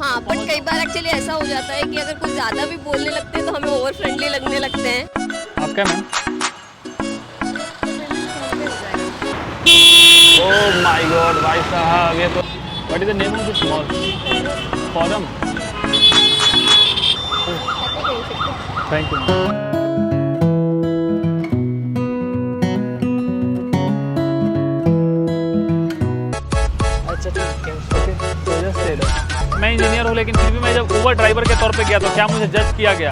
हाँ, बट कई बार एक्चुअली ऐसा हो जाता है कि अगर कुछ ज़्यादा भी बोलने लगते हैं तो हमें ओवर फ्रेंडली लगने लगते हैं। आपका मैम? ओह माय गॉड भाई साहब, ये तो what is the name of this mall? Forum. Thank you. अच्छा ठीक है, ओके। तो जस्ट से दो। मैं इंजीनियर हूँ लेकिन फिर भी मैं जब उबर ड्राइवर के तौर पे गया तो क्या मुझे जज किया गया?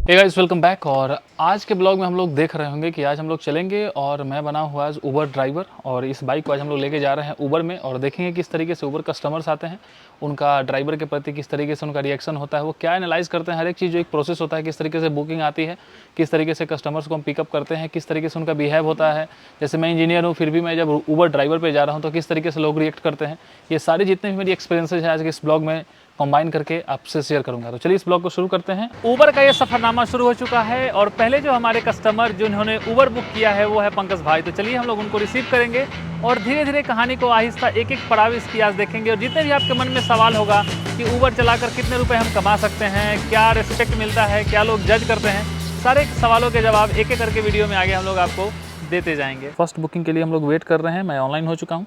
Hey guys, welcome back. और आज के ब्लॉग में हम लोग देख रहे होंगे कि आज हम लोग चलेंगे और मैं बना हुआ आज उबर ड्राइवर और इस बाइक को आज हम लोग लेके जा रहे हैं उबर में और देखेंगे किस तरीके से उबर कस्टमर्स आते हैं, उनका ड्राइवर के प्रति किस तरीके से उनका रिएक्शन होता है, वो क्या एनालाइज करते हैं, हर एक चीज़ जो एक प्रोसेस होता है, किस तरीके से बुकिंग आती है, किस तरीके से कस्टमर्स को हम पिकअप करते हैं, किस तरीके से उनका बिहेव होता है। जैसे मैं इंजीनियर हूँ फिर भी मैं जब उबर ड्राइवर पे जा रहा हूँ तो किस तरीके से लोग रिएक्ट करते हैं, ये सारी जितने भी मेरी एक्सपीरियंसेज है आज के इस ब्लॉग में कंबाइन करके आपसे शेयर करूंगा। तो चलिए इस ब्लॉग को शुरू करते हैं। उबर का ये सफरनामा शुरू हो चुका है और पहले जो हमारे कस्टमर जिन्होंने उबर बुक किया है वो है पंकज भाई। तो चलिए हम लोग उनको रिसीव करेंगे और धीरे धीरे कहानी को आहिस्ता एक एक पड़ाव इसकी आज देखेंगे। और जितने भी आपके मन में सवाल होगा कि उबर चलाकर कितने रुपए हम कमा सकते हैं, क्या रिस्पेक्ट मिलता है, क्या लोग जज करते हैं, सारे सवालों के जवाब एक एक करके वीडियो में आगे हम लोग आपको देते जाएंगे। फर्स्ट बुकिंग के लिए हम लोग वेट कर रहे हैं। मैं ऑनलाइन हो चुका हूँ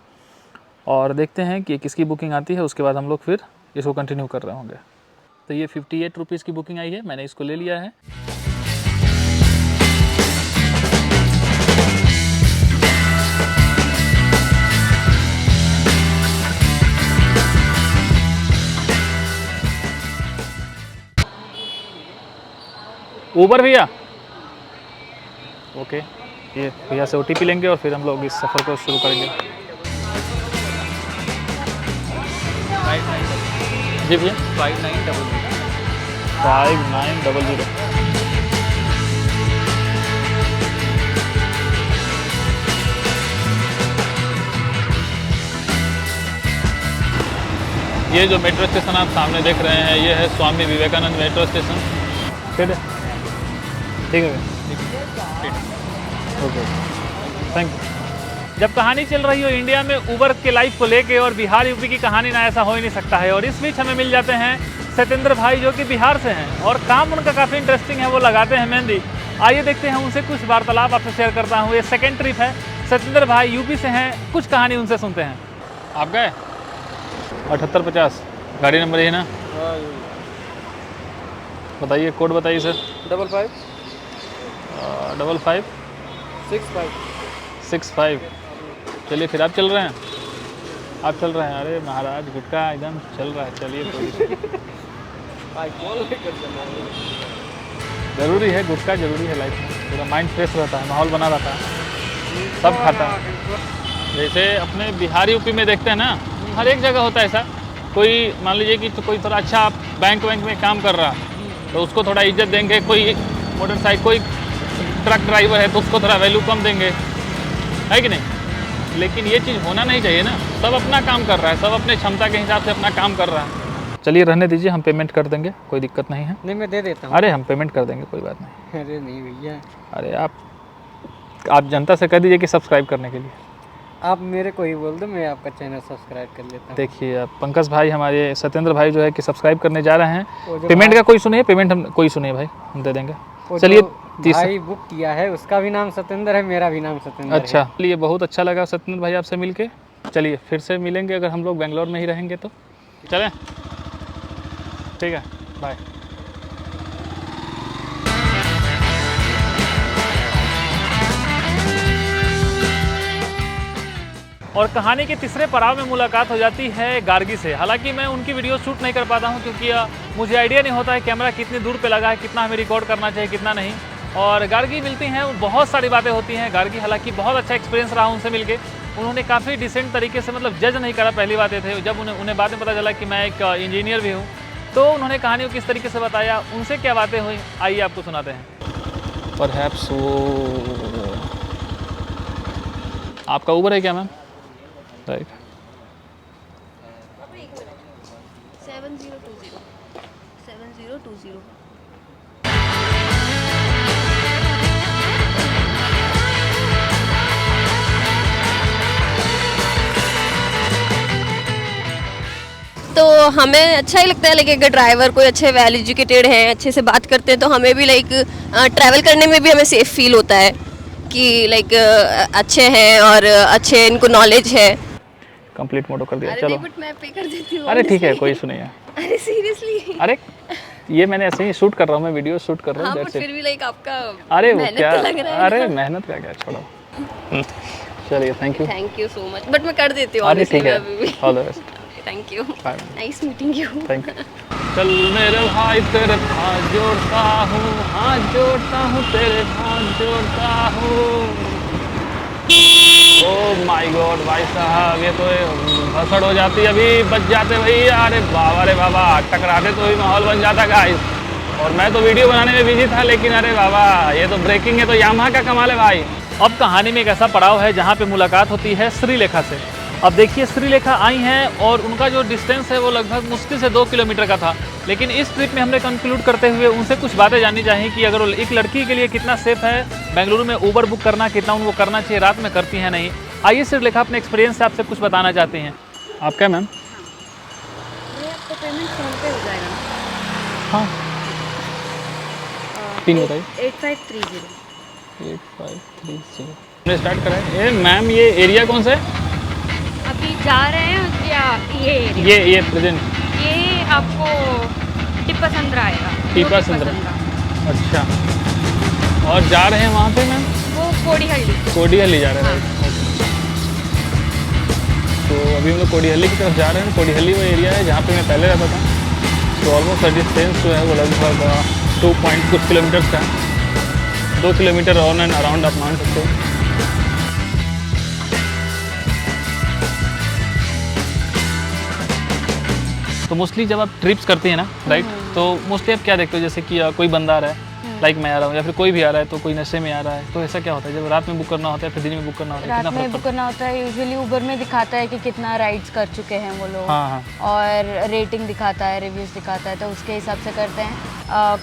और देखते हैं कि किसकी बुकिंग आती है, उसके बाद हम लोग फिर इसको कंटिन्यू कर रहे होंगे। तो ये 58 रुपीज़ की बुकिंग आई है, मैंने इसको ले लिया है। उबर भैया, ओके, ये भैया से OTP लेंगे और फिर हम लोग इस सफ़र को शुरू करेंगे। जी भैया, 5900। ये जो मेट्रो स्टेशन आप सामने देख रहे हैं ये है स्वामी विवेकानंद मेट्रो स्टेशन। ठीक है, ठीक है, ओके, थैंक यू। जब कहानी चल रही हो इंडिया में उबर के लाइफ को लेके और बिहार यूपी की कहानी ना, ऐसा हो ही नहीं सकता है। और इस बीच हमें मिल जाते हैं सत्येंद्र भाई जो कि बिहार से हैं और काम उनका काफ़ी इंटरेस्टिंग है, वो लगाते हैं मेहंदी। आइए देखते हैं उनसे कुछ वार्तालाप आपसे शेयर करता हूँ। ये सेकेंड ट्रिप है। सत्येंद्र भाई यूपी से हैं, कुछ कहानी उनसे सुनते हैं। आप गए 7850 गाड़ी नंबर है ना? बताइए, कोड बताइए सर। 556565। चलिए फिर आप चल रहे हैं, आप चल रहे हैं। अरे महाराज गुटका एकदम चल रहा है। चलिए कोई ज़रूरी है, गुटका ज़रूरी है लाइफ में, पूरा माइंड फ्रेश रहता है, माहौल बना रहता है, सब खाता है। जैसे अपने बिहार यूपी में देखते हैं ना, हर एक जगह होता है ऐसा। कोई मान लीजिए कि तो कोई थोड़ा अच्छा बैंक में काम कर रहा है तो उसको थोड़ा इज्जत देंगे, कोई मोटरसाइकिल कोई ट्रक ड्राइवर है तो उसको थोड़ा वैल्यू कम देंगे, है कि नहीं? लेकिन ये चीज़ होना नहीं चाहिए ना। सब अपना काम कर रहा है, सब अपने क्षमता के हिसाब से अपना काम कर रहा है। चलिए रहने दीजिए, हम पेमेंट कर देंगे, कोई दिक्कत नहीं है। नहीं मैं दे देता हूँ। अरे हम पेमेंट कर देंगे, कोई बात नहीं। अरे नहीं भैया, अरे आप जनता से कह दीजिए कि सब्सक्राइब करने के लिए। आप मेरे को ही बोल दो, मैं आपका चैनल सब्सक्राइब कर लेता हूँ। देखिए अब पंकज भाई हमारे सत्येंद्र भाई जो है कि सब्सक्राइब करने जा रहे वो हैं। जो पेमेंट का कोई सुनिए, पेमेंट हम कोई सुनिए भाई, हम दे देंगे। वो चलिए जो भाई बुक किया है उसका भी नाम सत्येंद्र है, मेरा भी नाम सत्येंद्र है। अच्छा, चलिए बहुत अच्छा लगा सत्येंद्र भाई आपसे मिलके। चलिए फिर से मिलेंगे अगर हम लोग बेंगलोर में ही रहेंगे तो। चलें, ठीक है, बाय। और कहानी के तीसरे पड़ाव में मुलाकात हो जाती है गार्गी से। हालांकि मैं उनकी वीडियो शूट नहीं कर पाता हूं क्योंकि मुझे आइडिया नहीं होता है कैमरा कितनी दूर पे लगा है, कितना हमें रिकॉर्ड करना चाहिए, कितना नहीं। और गार्गी मिलती हैं, बहुत सारी बातें होती हैं। गार्गी हालांकि बहुत अच्छा एक्सपीरियंस रहा उनसे मिलके। उन्होंने काफ़ी डिसेंट तरीके से, मतलब जज नहीं करा। पहली बातें थे जब उन्हें बाद में पता चला कि मैं एक इंजीनियर भी हूँ, तो उन्होंने कहानी को किस तरीके से बताया, उनसे क्या बातें हुई, आइए आपको सुनाते हैं। परहैप्स वो आपका उबर है क्या मैम? राइट, 7020। हमें अच्छा ही लगता है लाइक अगर ड्राइवर कोई अच्छे वेल एजुकेटेड है, अच्छे से बात करते हैं तो हमें भी लाइक ट्रैवल करने में भी हमें सेफ फील होता है कि लाइक अच्छे हैं और अच्छे इनको नॉलेज है। कंप्लीट मोटो कर दिया, अरे चलो। नहीं, बट मैं पे कर देती हूँ। अरे ठीक है, कोई इशू नहीं है। अरे सीरियसली। अरे ये मैंने ऐसे ही शूट कर रहा हूँ, मैं वीडियो शूट कर रहा हाँ हूँ, बट दैट्स इट। फिर भी लाइक आपका अरे वो मेहनत क्या, तो लग रहा है अरे ना। मेहनत का क्या, छोड़ो। चलिए, thank you. Thank you so much, but मैं कर देती हूँ अरे honestly, ठीक है, मैं अभी भी। All the best. Thank you, bye. Nice meeting you. Thank you. चल मेरे भाई तेरे हाथ जोड़ता हूँ, हाथ जोड़ता हूँ, तेरे हाथ जोड़ता हूँ। ओह माय गॉड भाई साहब, ये तो भसड़ हो जाती, अभी बच जाते भैया। अरे बाबा रे बाबा, टकराते तो ही माहौल बन जाता गाइस। और मैं तो वीडियो बनाने में बिजी था, लेकिन अरे बाबा ये तो ब्रेकिंग है, तो यामाहा का कमाल है भाई। अब कहानी में एक ऐसा पड़ाव है जहाँ पे मुलाकात होती है श्रीलेखा से। अब देखिए, श्रीलेखा आई हैं और उनका जो डिस्टेंस है वो लगभग मुश्किल से 2 किलोमीटर का था। लेकिन इस ट्रिप में हमने कंक्लूड करते हुए उनसे कुछ बातें जाननी चाहिए कि अगर एक लड़की के लिए कितना सेफ है बेंगलुरु में ऊबर बुक करना, कितना उनको करना चाहिए, रात में करती हैं नहीं। आइए श्रीलेखा अपने एक्सपीरियंस से आपसे कुछ बताना चाहती हैं। आप क्या मैम? आपका पेमेंट फोन पे हो जाएगा ना? हाँ, पिन बताइए। 8530। 8530 हमने स्टार्ट करा है। मैम ये एरिया कौन सा है? अभी जा रहे हैं या ये area? ये प्रेजेंट ये आपको टिप्पा संद्रा आएगा। टिप्पा संद्रा। अच्छा, और जा रहे हैं वहाँ पे मैम? वो कोडीहल्ली। कोडीहल्ली जा रहे हैं, राइट। तो अभी हम लोग कोडीहल्ली की तरफ जा रहे हैं। कोडीहल्ली वो एरिया है जहाँ पे मैं पहले रहता था। तो ऑलमोस्ट डिस्टेंस जो है वो लगभग 2 पॉइंट कुछ किलोमीटर का है। 2 किलोमीटर ऑन एंड अराउंड आप मान सकते हो। तो मोस्टली जब आप ट्रिप्स करते हैं ना, राइट, तो मोस्टली आप क्या देखते हो? जैसे कि कोई बंदा आ रहा है, लाइक मैं आ रहा हूँ, या फिर कोई भी आ रहा है तो कोई नशे में आ रहा है, तो ऐसा क्या होता है जब रात में बुक करना होता है, फिर दिन में बुक करना होता है? रात कितना में फर्क बुक पड़ता करना होता है, यूजुअली ऊबर में दिखाता है कि कितना राइड्स कर चुके हैं वो है? लोग। हाँ हाँ, और रेटिंग दिखाता है, रिव्यूज़ दिखाता है, तो उसके हिसाब से करते हैं।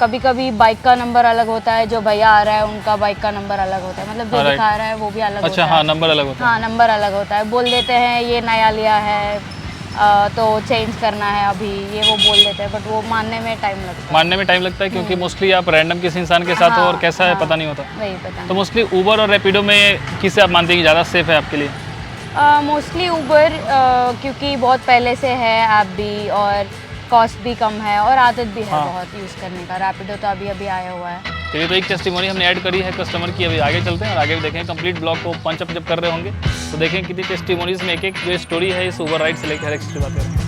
कभी कभी बाइक का नंबर अलग होता है, जो भैया आ रहा है उनका बाइक का नंबर अलग होता है, मतलब जो right. दिखा रहा है वो भी अलग अच्छा, होता हाँ, है। नंबर अलग होता है। हाँ, नंबर अलग होता है। बोल देते हैं ये नया लिया है तो चेंज करना है अभी, ये वो बोल देते हैं, बट वो मानने में टाइम लगता है। मानने में टाइम लगता है क्योंकि मोस्टली आप रैंडम किसी इंसान के साथ हो और कैसा है पता नहीं होता। वही पता तो मोस्टली ऊबर और रैपिडो में किसे आप मानते हैं कि ज़्यादा सेफ है आपके लिए? मोस्टली ऊबर, क्योंकि बहुत पहले से है ऐप भी, और कॉस्ट भी कम है और आदत भी है हाँ। बहुत यूज़ करने का। रैपिडो तो अभी अभी आया हुआ है। चलिए, तो एक टेस्टिमोनी हमने ऐड करी है कस्टमर की। अभी आगे चलते हैं और आगे भी देखें। कंप्लीट ब्लॉग को पंच अप जब कर रहे होंगे तो देखें कितनी टेस्टिमोनीज में एक जो स्टोरी है इस ऊबर राइड से लेकर हर एक की बात करें।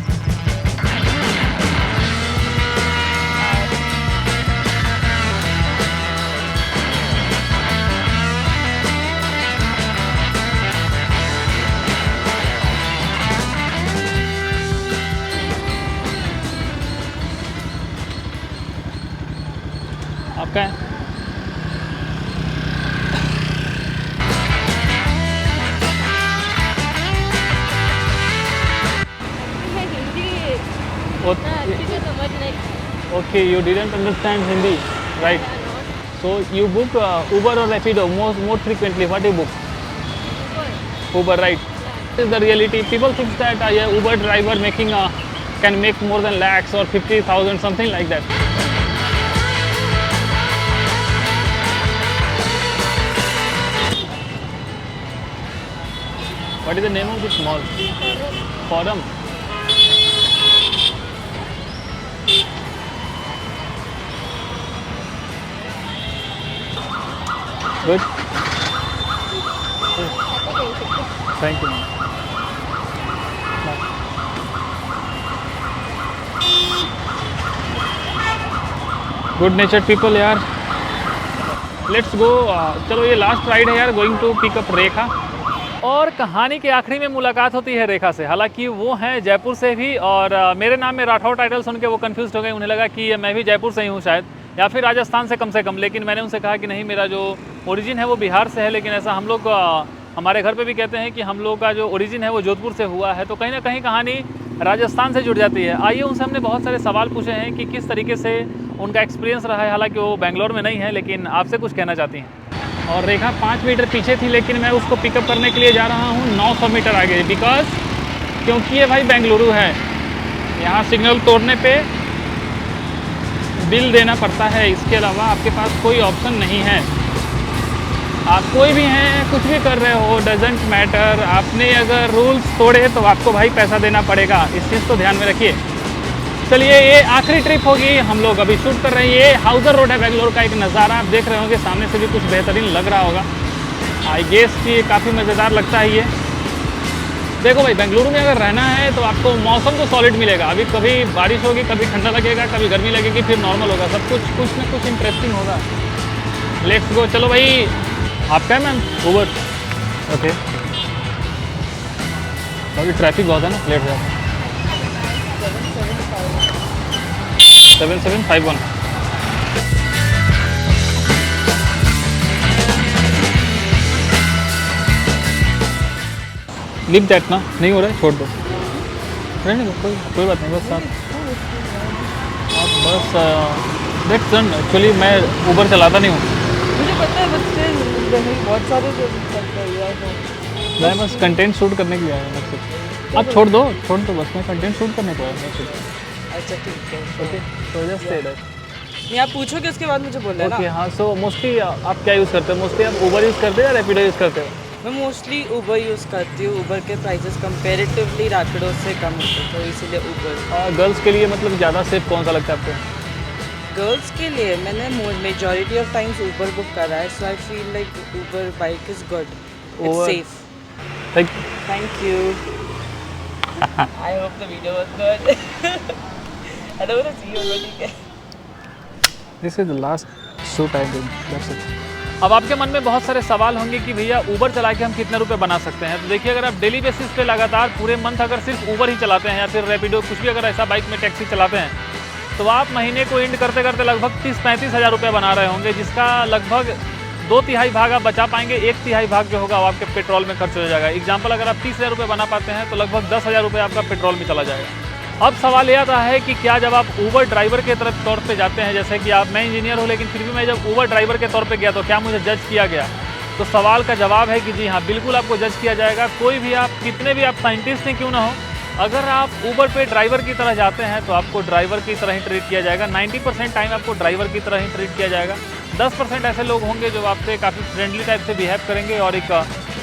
आपका है? Okay, you didn't understand Hindi, right? So you book Uber or Rapido more frequently. What do you book? Uber, right? This is the reality. People think that a Uber driver can make more than lakhs or 50,000, something like that. What is the name of this mall? Forum. Good. Thank you. Bye. Good natured people यार. Let's go. चलो ये last ride है यार. Going to pick up रेखा. और कहानी के आखिरी में मुलाकात होती है रेखा से। हालांकि वो हैं जयपुर से भी, और मेरे नाम में राठौर टाइटल सुन के वो कंफ्यूज हो गए। उन्हें लगा कि मैं भी जयपुर से ही हूँ शायद, या फिर राजस्थान से कम से कम। लेकिन मैंने उनसे कहा कि नहीं, मेरा जो ओरिजिन है वो बिहार से है। लेकिन ऐसा हम लोग हमारे घर पे भी कहते हैं कि हम लोग का जो ओरिजिन है वो जोधपुर से हुआ है। तो कहीं ना कहीं कहानी राजस्थान से जुड़ जाती है। आइए उनसे हमने बहुत सारे सवाल पूछे हैं कि किस तरीके से उनका एक्सपीरियंस रहा है। हालांकि वो बेंगलोर में नहीं है, लेकिन आपसे कुछ कहना चाहती हैं। और रेखा 5 मीटर पीछे थी, लेकिन मैं उसको पिकअप करने के लिए जा रहा हूँ 900 मीटर आगे, बिकॉज क्योंकि ये भाई बेंगलुरु है। यहाँ सिग्नल तोड़ने पे बिल देना पड़ता है, इसके अलावा आपके पास कोई ऑप्शन नहीं है। आप कोई भी हैं, कुछ भी कर रहे हो, डजेंट मैटर। आपने अगर रूल्स तोड़े तो आपको भाई पैसा देना पड़ेगा, इस चीज़ को ध्यान में रखिए। चलिए, ये आखिरी ट्रिप होगी, हम लोग अभी शूट कर रहे हैं। ये हाउसर रोड है बेंगलोर का, एक नज़ारा आप देख रहे होंगे, सामने से भी कुछ बेहतरीन लग रहा होगा। आई गेस कि काफ़ी मज़ेदार लगता है ये। देखो भाई, बेंगलुरु में अगर रहना है तो आपको मौसम तो सॉलिड मिलेगा। अभी कभी बारिश होगी, कभी ठंडा लगेगा, कभी गर्मी लगेगी, फिर नॉर्मल होगा। सब कुछ ना कुछ इंटरेस्टिंग होगा। Let's go. चलो भाई, आपका है मैम उबर? ओके, अभी ट्रैफिक बहुत है ना, लेट जाता है। 7751। लिप दैट ना, नहीं हो रहा है, छोड़ दो, रहने दो, कोई बात नहीं। बस आप बस दैट्स डन। एक्चुअली मैं उबर चलाता नहीं हूँ, मुझे पता है, बच्चे बहुत सारे जो करते हैं। मैं बस कंटेंट शूट करने के लिए आया हूँ सिर्फ। आप छोड़ दो बस, मैं कंटेंट शूट करने को आया हूँ सिर्फ। अच्छा ठीक है, ओके, तो जस्ट से दैट। नहीं आप पूछोगे उसके बाद मुझे बोलना है ओके, ना। हाँ। सो मोस्टली आप क्या यूज़ करते हो? मोस्टली आप उबर यूज़ करते हो या रैपिडो यूज़ करते हो? मैं मोस्टली उबर यूज़ करती हूँ। उबर के प्राइसेस कंपेरेटिवली रैपिडो से कम होते हैं, तो इसीलिए उबर। गर्ल्स के लिए मतलब ज़्यादा सेफ कौन सा लगता है आपको? गर्ल्स के लिए मैंने majority of times Uber book करा है, so I feel like Uber bike is good, it's Uber- safe. Like thank you. I hope the video was good. I don't want to see you, but ठीक है। This is the last shoot I did, that's it. अब आपके मन में बहुत सारे सवाल होंगे कि भैया उबर चला के हम कितने रुपए बना सकते हैं। तो देखिए, अगर आप डेली बेसिस पे लगातार पूरे मंथ अगर सिर्फ उबर ही चलाते हैं या फिर रैपिडो, कुछ भी अगर ऐसा बाइक में टैक्सी चलाते हैं, तो आप महीने को एंड करते करते लगभग 30-35 हज़ार रुपये बना रहे होंगे, जिसका लगभग 2/3 भाग आप बचा पाएंगे। 1/3 भाग जो होगा वो आपके पेट्रोल में खर्च हो जाएगा। एग्जाम्पल, अगर आप 30,000 रुपये बना पाते हैं तो लगभग 10,000 रुपये आपका पेट्रोल में चला जाएगा। अब सवाल यह आता है कि क्या जब आप उबर ड्राइवर के तरफ तौर पे जाते हैं, जैसे कि मैं इंजीनियर हूँ लेकिन फिर भी मैं जब उबर ड्राइवर के तौर पे गया तो क्या मुझे जज किया गया? तो सवाल का जवाब है कि जी हाँ, बिल्कुल आपको जज किया जाएगा। कोई भी आप, कितने भी आप साइंटिस्ट हैं क्यों ना हो, अगर आप उबर पे ड्राइवर की तरह जाते हैं तो आपको ड्राइवर की तरह ही ट्रीट किया जाएगा। 90% टाइम आपको ड्राइवर की तरह ही ट्रीट किया जाएगा। 10% ऐसे लोग होंगे जो आपसे काफ़ी फ्रेंडली टाइप से बिहेव करेंगे और एक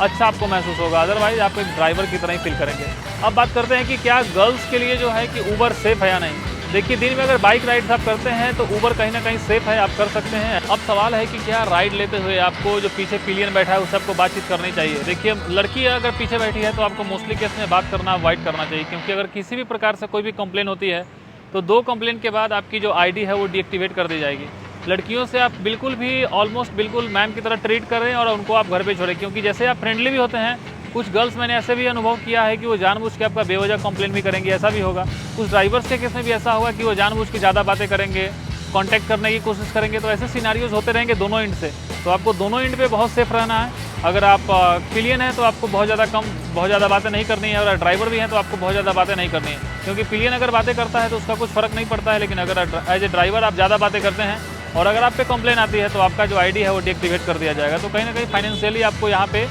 अच्छा आपको महसूस होगा, अदरवाइज आप एक ड्राइवर की तरह ही फील करेंगे। अब बात करते हैं कि क्या गर्ल्स के लिए जो है कि उबर सेफ़ है या नहीं। देखिए, दिन में अगर बाइक राइड्स आप करते हैं तो उबर कहीं ना कहीं सेफ़ है, आप कर सकते हैं। अब सवाल है कि क्या राइड लेते हुए आपको जो पीछे पिलियन बैठा है उससे आपको बातचीत करनी चाहिए। देखिए, लड़की अगर पीछे बैठी है तो आपको मोस्टली केस में बात करना अवॉइड करना चाहिए, क्योंकि अगर किसी भी प्रकार से कोई भी कंप्लेन होती है तो 2 कंप्लेन के बाद आपकी जो आईडी है वो डीएक्टिवेट कर दी जाएगी। लड़कियों से आप बिल्कुल भी ऑलमोस्ट बिल्कुल मैम की तरह ट्रीट करें और उनको आप घर पे छोड़ें, क्योंकि जैसे आप फ्रेंडली भी होते हैं, कुछ गर्ल्स मैंने ऐसे भी अनुभव किया है कि वो जानबूझ के आपका बेवजह कंप्लेन भी करेंगी, ऐसा भी होगा। कुछ ड्राइवर्स के केस में भी ऐसा होगा कि वो जानबूझ के ज़्यादा बातें करेंगे, कांटेक्ट करने की कोशिश करेंगे। तो ऐसे सिनारियोज होते रहेंगे दोनों एंड से, तो आपको दोनों एंड पे बहुत सेफ रहना है। अगर आप पिलियन है तो आपको बहुत ज़्यादा बातें नहीं करनी है, और ड्राइवर भी हैं तो आपको बहुत ज़्यादा बातें नहीं करनी है, क्योंकि पिलियन अगर बातें करता है तो उसका कुछ फ़र्क नहीं पड़ता है, लेकिन अगर एज ए ड्राइवर आप ज़्यादा बातें करते हैं और अगर आप पे कंप्लेन आती है तो आपका जो आईडी है वो डीएक्टिवेट कर दिया जाएगा। तो कहीं ना कहीं फाइनेंशियली आपको यहाँ पे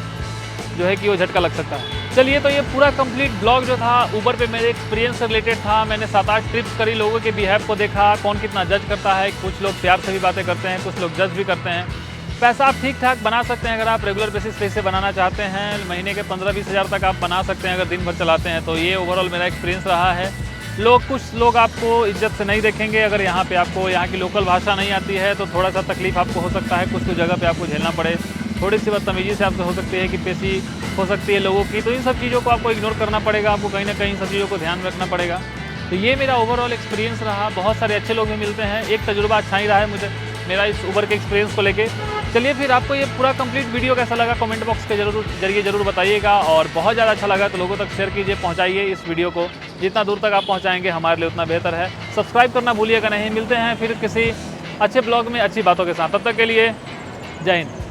जो है कि वो झटका लग सकता है। चलिए, तो ये पूरा कंप्लीट ब्लॉग जो था उबर पे मेरे एक्सपीरियंस से रिलेटेड था। मैंने 7-8 ट्रिप्स करी, लोगों के बिहेव को देखा, कौन कितना जज करता है। कुछ लोग प्यार से भी बातें करते हैं, कुछ लोग जज भी करते हैं। पैसा आप ठीक ठाक बना सकते हैं अगर आप रेगुलर बेसिस पे इसे बनाना चाहते हैं। महीने के 15-20 हज़ार तक आप बना सकते हैं अगर दिन भर चलाते हैं। तो ये ओवरऑल मेरा एक्सपीरियंस रहा है। कुछ लोग आपको इज्जत से नहीं देखेंगे अगर यहाँ पे आपको यहाँ की लोकल भाषा नहीं आती है, तो थोड़ा सा तकलीफ आपको हो सकता है। कुछ जगह पे आपको झेलना पड़े, थोड़ी सी बदतमीजी से आपसे हो सकती है कि पेशी हो सकती है लोगों की। तो इन सब चीज़ों को आपको इग्नोर करना पड़ेगा, आपको कहीं ना कहीं सब चीज़ों को ध्यान रखना पड़ेगा। तो ये मेरा ओवरऑल एक्सपीरियंस रहा। बहुत सारे अच्छे लोग भी मिलते हैं, एक तजुर्बा अच्छा ही रहा है मुझे मेरा इस उबर के एक्सपीरियंस को लेके। चलिए, फिर आपको ये पूरा कंप्लीट वीडियो कैसा लगा कमेंट बॉक्स के जरिए ज़रूर बताइएगा, और बहुत ज़्यादा अच्छा लगा तो लोगों तक शेयर कीजिए, पहुँचाइए इस वीडियो को। जितना दूर तक आप पहुँचाएंगे हमारे लिए उतना बेहतर है। सब्सक्राइब करना भूलिएगा नहीं। मिलते हैं फिर किसी अच्छे ब्लॉग में अच्छी बातों के साथ, तब तक के लिए जय हिंद।